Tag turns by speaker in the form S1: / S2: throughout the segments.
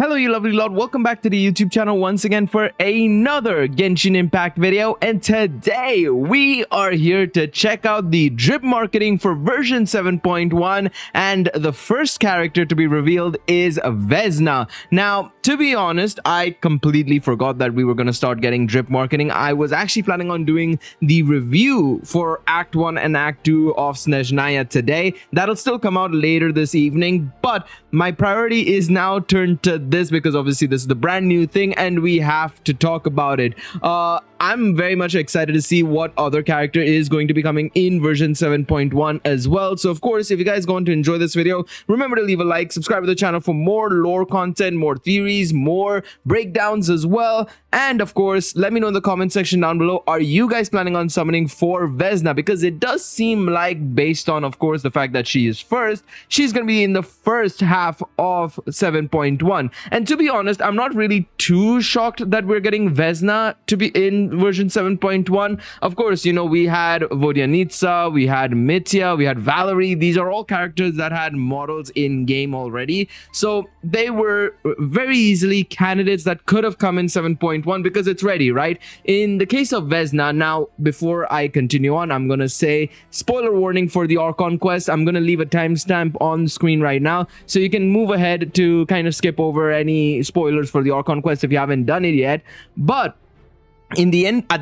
S1: Hello you lovely lot, welcome back to the YouTube channel once again for another Genshin Impact video, and today we are here to check out the drip marketing for version 7.1, and the first character to be revealed is Vesna. Now, to be honest, I completely forgot that we were going to start getting drip marketing. I was actually planning on doing the review for Act 1 and Act 2 of Snezhnaya today. That'll still come out later this evening, but my priority is now turned to this because obviously this is the brand new thing and we have to talk about it. I'm very much excited to see what other character is going to be coming in version 7.1 as well. So of course, if you guys going to enjoy this video, remember to leave a like, subscribe to the channel for more lore content, more theories, more breakdowns as well. And of course, let me know in the comment section down below, are you guys planning on summoning for Vesna? Because it does seem like, based on of course the fact that she is first, she's going to be in the first half of 7.1. And to be honest, I'm not really too shocked that we're getting Vesna to be in version 7.1. Of course, you know, we had Vodyanitsa, we had Mitya, we had Valerie. These are all characters that had models in game already, so they were very easily candidates that could have come in 7.1 because it's ready, right? In the case of Vesna, now before I continue on, I'm gonna say spoiler warning for the Archon quest. I'm gonna leave a timestamp on screen right now so you can move ahead to kind of skip over any spoilers for the Archon quest if you haven't done it yet. But at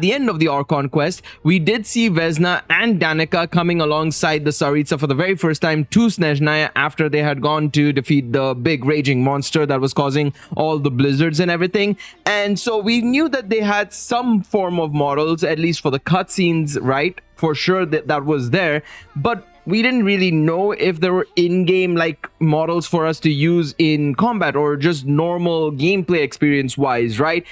S1: the end of the Archon quest, we did see Vesna and Danica coming alongside the Tsaritsa for the very first time to Snezhnaya after they had gone to defeat the big raging monster that was causing all the blizzards and everything. And so we knew that they had some form of models, at least for the cutscenes, right? For sure that was there, but we didn't really know if there were in-game like models for us to use in combat or just normal gameplay experience wise, right?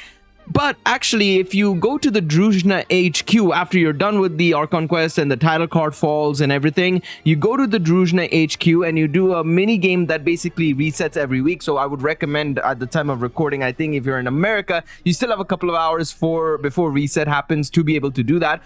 S1: But actually, if you go to the Druzhna HQ after you're done with the Archon quest and the title card falls and everything, you go to the Druzhna HQ and you do a mini game that basically resets every week. So I would recommend at the time of recording, I think if you're in America, you still have a couple of hours before reset happens to be able to do that.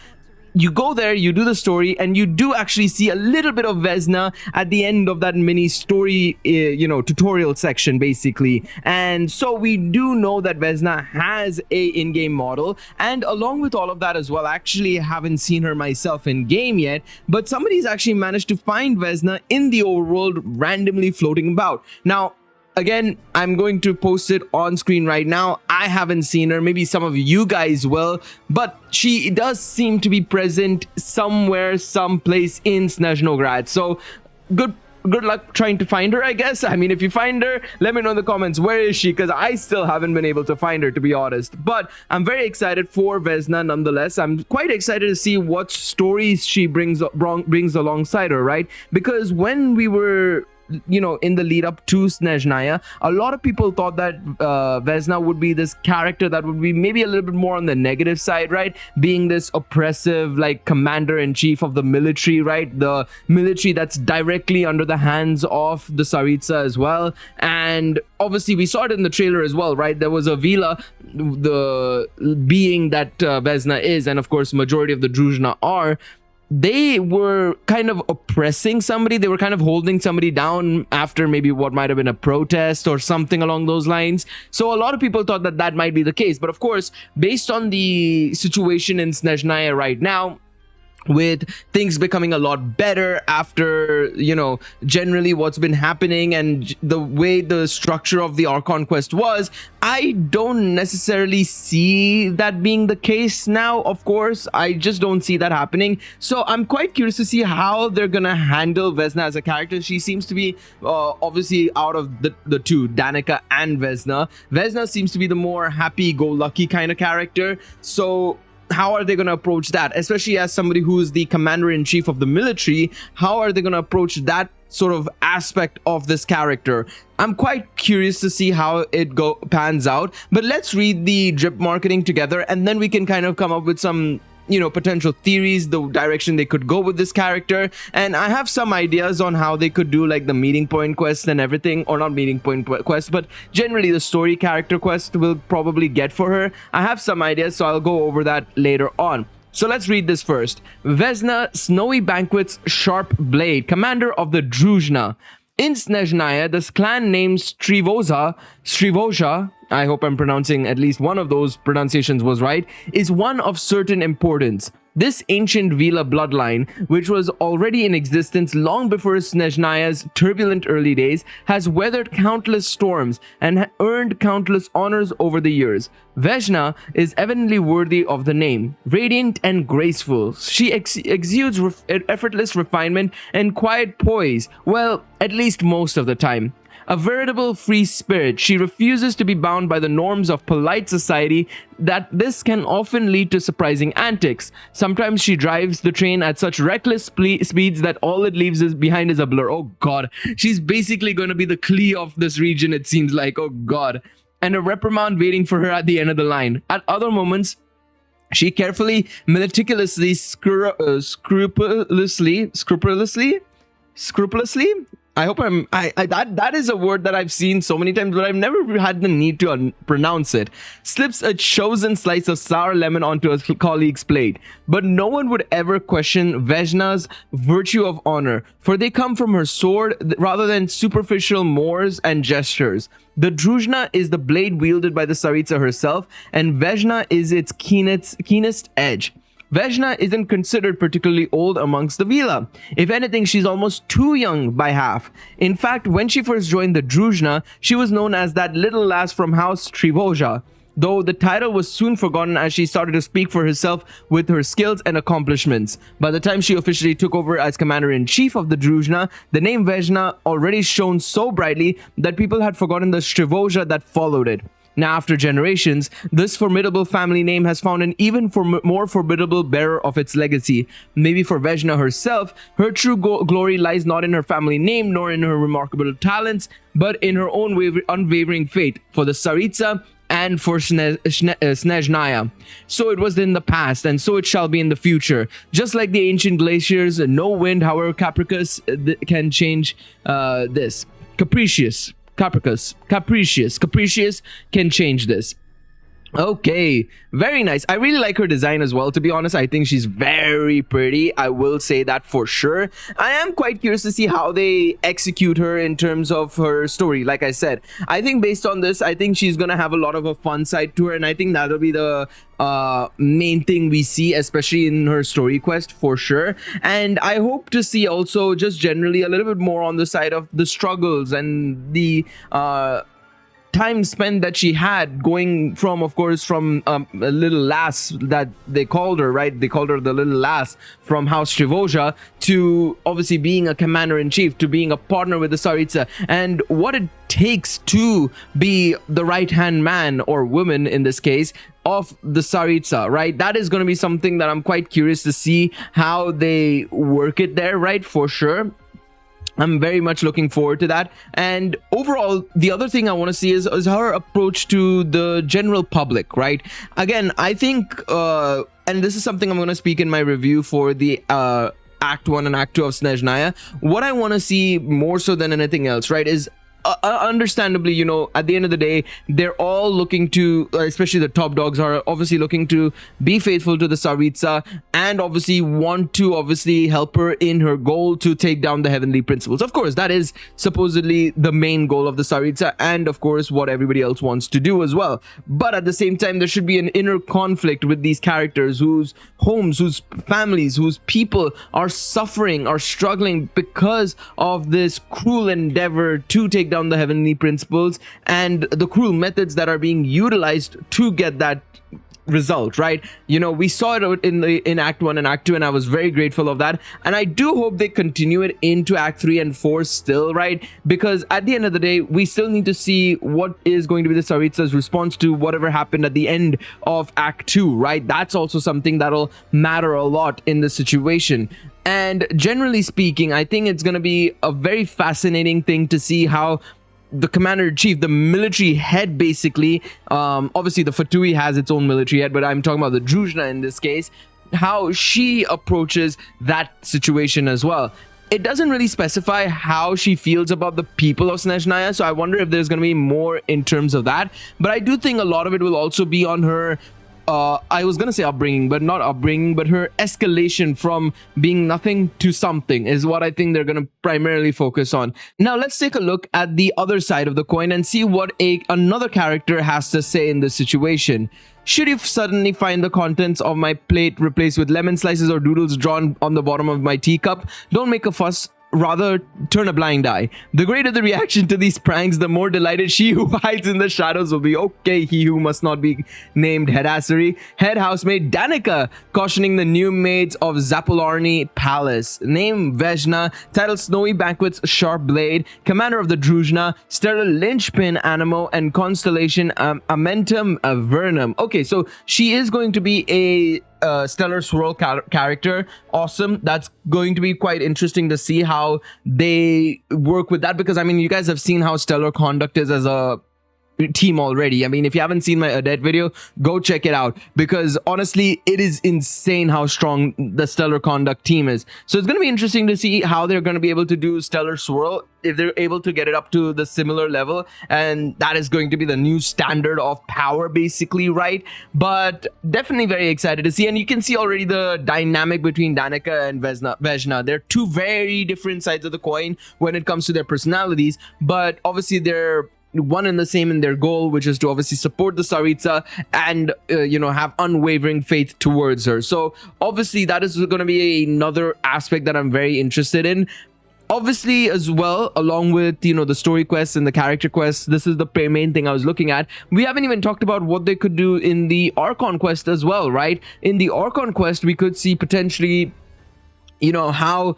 S1: You go there, you do the story, and you do actually see a little bit of Vesna at the end of that mini story, tutorial section, basically. And so we do know that Vesna has a in-game model, and along with all of that as well, I actually haven't seen her myself in game yet, but somebody's actually managed to find Vesna in the overworld randomly floating about. Now, again, I'm going to post it on screen right now. I haven't seen her. Maybe some of you guys will, but she does seem to be present somewhere, someplace in Snezhnograd. So good luck trying to find her, I guess. I mean, if you find her, let me know in the comments, where is she? Because I still haven't been able to find her, to be honest. But I'm very excited for Vesna nonetheless. I'm quite excited to see what stories she brings alongside her, right? Because when we were in the lead up to Snezhnaya, a lot of people thought that Vesna would be this character that would be maybe a little bit more on the negative side, right? Being this oppressive, like, commander-in-chief of the military, right? The military that's directly under the hands of the Tsaritsa as well. And obviously we saw it in the trailer as well, right? There was a Vila, the being that Vesna is, and of course majority of the Druzhna are. They were kind of oppressing somebody. They were kind of holding somebody down after maybe what might have been a protest or something along those lines. So a lot of people thought that that might be the case. But of course, based on the situation in Snezhnaya right now, with things becoming a lot better after, generally what's been happening and the way the structure of the Archon quest was, I don't necessarily see that being the case now. Of course, I just don't see that happening. So I'm quite curious to see how they're gonna handle Vesna as a character. She seems to be obviously out of the two, Danica and Vesna. Vesna seems to be the more happy-go-lucky kind of character. So how are they going to approach that, especially as somebody who is the commander-in-chief of the military? How are they going to approach that sort of aspect of this character? I'm quite curious to see how it pans out. But let's read the drip marketing together, and then we can kind of come up with some potential theories, the direction they could go with this character. And I have some ideas on how they could do like the meeting point quest and everything, or not meeting point quest, but generally the story character quest will probably get for her. I have some ideas, so I'll go over that later on. So let's read this first. Vesna, Snowy Banquet's Sharp Blade, commander of the Druzhna. In Snezhnaya, this clan named Strivoja, I hope I'm pronouncing at least one of those pronunciations was right, is one of certain importance. This ancient Vila bloodline, which was already in existence long before Snezhnaya's turbulent early days, has weathered countless storms and earned countless honors over the years. Vejna is evidently worthy of the name. Radiant and graceful, she exudes effortless refinement and quiet poise, well, at least most of the time. A veritable free spirit, she refuses to be bound by the norms of polite society that this can often lead to surprising antics. Sometimes she drives the train at such reckless speeds that all it leaves behind is a blur. Oh god, she's basically going to be the Klee of this region, it seems like. Oh god. And a reprimand waiting for her at the end of the line. At other moments, she carefully, meticulously, scrupulously, I hope that is a word that I've seen so many times, but I've never had the need to pronounce it. Slips a chosen slice of sour lemon onto a colleague's plate. But no one would ever question Vejna's virtue of honor, for they come from her sword rather than superficial mores and gestures. The Druzhna is the blade wielded by the Tsaritsa herself, and Vejna is its keenest edge. Vejna isn't considered particularly old amongst the Vila. If anything, she's almost too young by half. In fact, when she first joined the Druzhna, she was known as that little lass from House Strivoja, though the title was soon forgotten as she started to speak for herself with her skills and accomplishments. By the time she officially took over as commander-in-chief of the Druzhna, the name Vejna already shone so brightly that people had forgotten the Strivoja that followed it. Now, after generations, this formidable family name has found an even more formidable bearer of its legacy. Maybe for Vejna herself, her true glory lies not in her family name nor in her remarkable talents, but in her own unwavering faith for the Tsaritsa and for Snezhnaya. So it was in the past, and so it shall be in the future. Just like the ancient glaciers, no wind, however capricious, can change this. Capricious can change this. Okay, very nice. I really like her design as well, to be honest. I think she's very pretty. I will say that for sure. I am quite curious to see how they execute her in terms of her story. Like I said, I think based on this, I think she's gonna have a lot of a fun side to her, and I think that'll be the main thing we see, especially in her story quest for sure. And I hope to see also just generally a little bit more on the side of the struggles and the time spent that she had going from, of course, from a little lass that they called her, right? They called her the little lass from House Strivoja, to obviously being a commander-in-chief, to being a partner with the Tsaritsa, and what it takes to be the right-hand man or woman in this case of the Tsaritsa, right? That is going to be something that I'm quite curious to see how they work it there, right? For sure. I'm very much looking forward to that. And overall, the other thing I want to see is her approach to the general public, right? Again, I think, and this is something I'm going to speak in my review for the Act 1 and Act 2 of Snezhnaya. What I want to see more so than anything else, right, is understandably, you know, at the end of the day, they're all looking to, especially the top dogs are obviously looking to be faithful to the Tsaritsa, and obviously want to obviously help her in her goal to take down the heavenly principles. Of course, that is supposedly the main goal of the Tsaritsa, and of course what everybody else wants to do as well. But at the same time, there should be an inner conflict with these characters whose homes, whose families, whose people are suffering, are struggling because of this cruel endeavor to take down the heavenly principles and the cruel methods that are being utilized to get that result, right? You know, we saw it in Act 1 and Act 2, and I was very grateful of that, and I do hope they continue it into Act 3 and 4 still, right? Because at the end of the day, we still need to see what is going to be the Tsaritsa's response to whatever happened at the end of Act 2, right? That's also something that'll matter a lot in this situation. And generally speaking, I think it's going to be a very fascinating thing to see how the commander-in-chief, the military head, basically, obviously the Fatui has its own military head, but I'm talking about the Druzhna in this case, how she approaches that situation as well. It doesn't really specify how she feels about the people of Snezhnaya, so I wonder if there's going to be more in terms of that. But I do think a lot of it will also be on her I was gonna say upbringing, but not upbringing, but her escalation from being nothing to something is what I think they're gonna primarily focus on. Now let's take a look at the other side of the coin and see what another character has to say in this situation. Should you suddenly find the contents of my plate replaced with lemon slices or doodles drawn on the bottom of my teacup, don't make a fuss. Rather, turn a blind eye. The greater the reaction to these pranks, the more delighted she who hides in the shadows will be. Okay, he who must not be named headassery. Head housemaid Danica cautioning the new maids of Zapolarni Palace. Name Vejna. Title Snowy Banquet's Sharp Blade. Commander of the Druzhna. Stellar Linchpin Animo. And Constellation Amentum Vernum. Okay, so she is going to be a Stellar Swirl character. Awesome. That's going to be quite interesting to see how they work with that, because I mean, you guys have seen how stellar conduct is as a team already. I mean, if you haven't seen my Adet video, go check it out, because honestly it is insane how strong the stellar conduct team is. So it's going to be interesting to see how they're going to be able to do stellar swirl, if they're able to get it up to the similar level, and that is going to be the new standard of power basically, right? But definitely very excited to see. And you can see already the dynamic between Danica and Vejna. They're two very different sides of the coin when it comes to their personalities, but obviously they're one and the same in their goal, which is to obviously support the Tsaritsa and you know, have unwavering faith towards her. So obviously that is going to be another aspect that I'm very interested in. Obviously as well, along with, you know, the story quests and the character quests, this is the main thing I was looking at. We haven't even talked about what they could do in the Archon quest as well, right? In the Archon quest, we could see potentially, you know, how,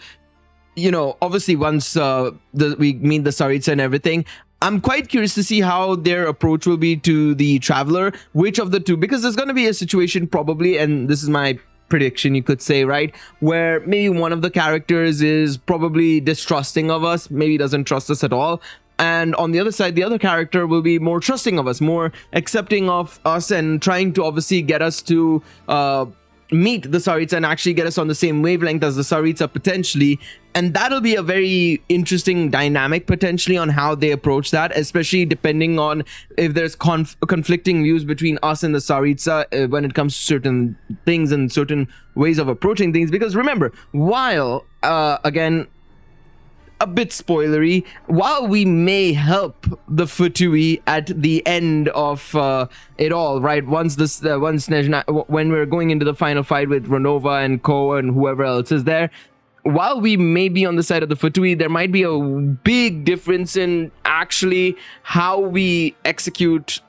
S1: you know, obviously once we meet the Tsaritsa and everything, I'm quite curious to see how their approach will be to the Traveler, which of the two, because there's going to be a situation probably, and this is my prediction, you could say, right, where maybe one of the characters is probably distrusting of us, maybe doesn't trust us at all, and on the other side, the other character will be more trusting of us, more accepting of us, and trying to obviously get us to meet the Tsaritsa and actually get us on the same wavelength as the Tsaritsa potentially. And that'll be a very interesting dynamic potentially on how they approach that, especially depending on if there's conflicting views between us and the Tsaritsa when it comes to certain things and certain ways of approaching things. Because remember, while again, a bit spoilery, while we may help the Futui at the end of it all, right, once Snezhna, when we're going into the final fight with Renova and Ko and whoever else is there, while we may be on the side of the Futui, there might be a big difference in actually how we execute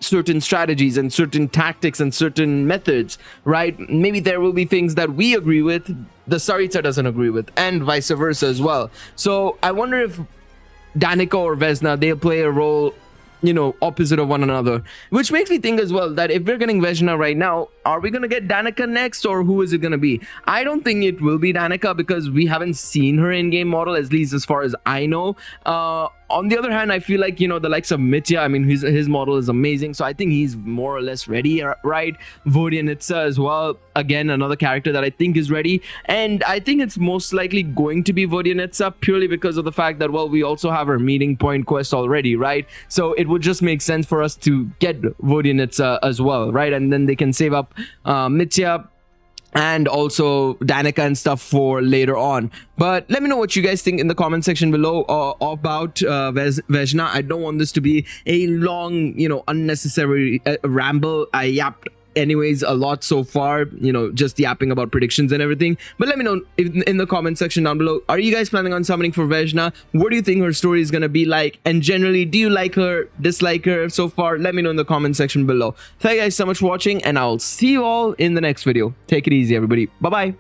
S1: certain strategies and certain tactics and certain methods, right? Maybe there will be things that we agree with, the Tsaritsa doesn't agree with, and vice versa as well. So I wonder if Danica or Vejna, they'll play a role, you know, opposite of one another, which makes me think as well that if we're getting Vejna right now, are we gonna get Danica next, or who is it gonna be? I don't think it will be Danica, because we haven't seen her in-game model, at least as far as I know. On the other hand, I feel like, you know, the likes of Mitya, I mean, his model is amazing, so I think he's more or less ready, right? Vodyanitsa as well, again, another character that I think is ready, and I think it's most likely going to be Vodyanitsa purely because of the fact that, well, we also have our meeting point quest already, right? So it would just make sense for us to get Vodyanitsa as well, right? And then they can save up Mitya and also Danica and stuff for later on. But let me know what you guys think in the comment section below about Vejna. I don't want this to be a long, you know, unnecessary ramble. I yapped anyways a lot so far, you know, just yapping about predictions and everything. But let me know in the comment section down below, are you guys planning on summoning for Vejna? What do you think her story is gonna be like, and generally, do you like her, dislike her so far? Let me know in the comment section below. Thank you guys so much for watching, and I'll see you all in the next video. Take it easy, everybody. Bye bye.